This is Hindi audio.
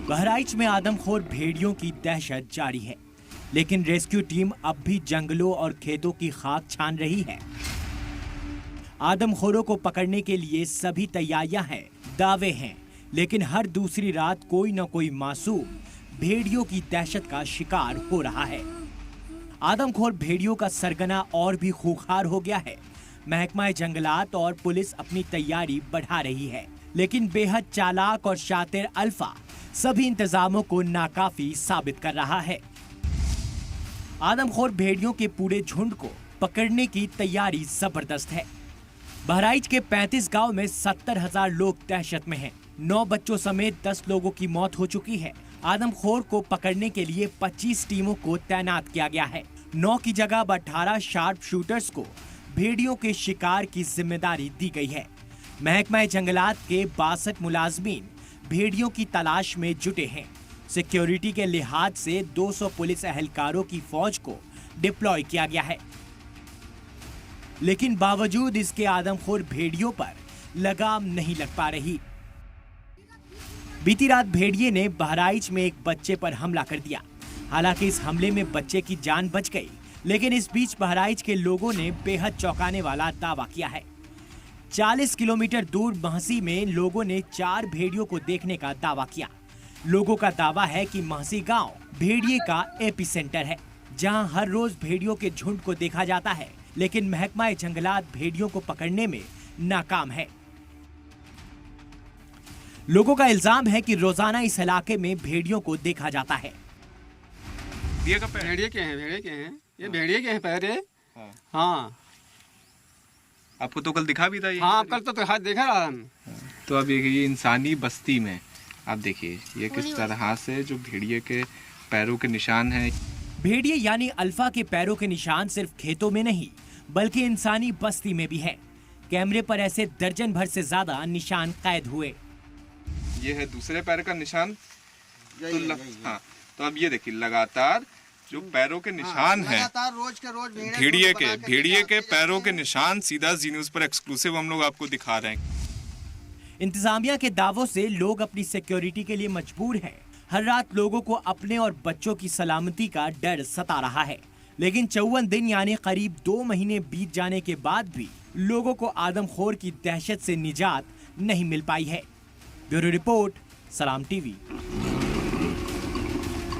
बहराइच में आदमखोर भेड़ियों की दहशत जारी है, लेकिन रेस्क्यू टीम अब भी जंगलों और खेतों की खाक छान रही है। आदमखोरों को पकड़ने के लिए सभी तैयारियां हैं, दावे हैं, लेकिन हर दूसरी रात कोई न कोई मासूम भेड़ियों की दहशत का शिकार हो रहा है। आदमखोर भेड़ियों का सरगना और भी खूंखार हो गया है। महकमा जंगलात और पुलिस अपनी तैयारी बढ़ा रही है, लेकिन बेहद चालाक और शातिर अल्फा सभी इंतजामों को नाकाफी साबित कर रहा है। आदमखोर भेड़ियों के पूरे झुंड को पकड़ने की तैयारी जबरदस्त है। बहराइच के 35 गांव में 70,000 लोग दहशत में हैं। 9 बच्चों समेत 10 लोगों की मौत हो चुकी है। आदमखोर को पकड़ने के लिए 25 टीमों को तैनात किया गया है। 9 की जगह 18 शार्प शूटर्स को भेड़ियों के शिकार की जिम्मेदारी दी गई है। महकमा जंगलात के 62 मुलाजमीन भेड़ियों की तलाश में जुटे हैं। सिक्योरिटी के लिहाज से 200 पुलिस एहलकारों की फौज को डिप्लॉय किया गया है, लेकिन बावजूद इसके आदमखोर भेड़ियों पर लगाम नहीं लग पा रही। बीती रात भेड़िए ने बहराइच में एक बच्चे पर हमला कर दिया। हालांकि इस हमले में बच्चे की जान बच गई, लेकिन इस बीच बहराइच के लोगों ने बेहद चौंकाने वाला दावा किया है। 40 किलोमीटर दूर महसी में लोगों ने 4 भेड़ियों को देखने का दावा किया। लोगों का दावा है कि महसी गांव भेड़िए का एपिसेंटर है, जहां हर रोज भेड़ियों के झुंड को देखा जाता है, लेकिन महकमा जंगलात भेड़ियों को पकड़ने में नाकाम है। लोगों का इल्जाम है कि रोजाना इस इलाके में भेड़ियों को देखा जाता है। भेड़िए के हैं ये भेड़िए के हैं पहले। हाँ, आपको तो कल दिखा भी था ये। हाँ, कल तो हाथ देखा रहा। तो अब ये इंसानी बस्ती में आप देखिए ये किस तरह से जो भेड़िए के पैरों के निशान हैं। भेड़िए यानी अल्फा के पैरों के निशान सिर्फ खेतों में नहीं, बल्कि इंसानी बस्ती में भी है। कैमरे पर ऐसे दर्जन भर से ज्यादा निशान कैद हुए। ये है दूसरे पैर का निशान। हाँ, तो अब ये देखिए लगातार जो पैरों के निशान हैं, रोज के रोज भेड़िए के पैरों के निशान सीधा जी न्यूज़ पर एक्सक्लूसिव हम लोग आपको दिखा रहे हैं। इंतजामिया के दावों से लोग अपनी सिक्योरिटी के लिए मजबूर हैं। हर रात लोगों को अपने और बच्चों की सलामती का डर सता रहा है, लेकिन 54 दिन यानी करीब 2 महीने बीत जाने के बाद भी लोगों को आदमखोर की दहशत से निजात नहीं मिल पाई है। ब्यूरो रिपोर्ट, सलाम टीवी।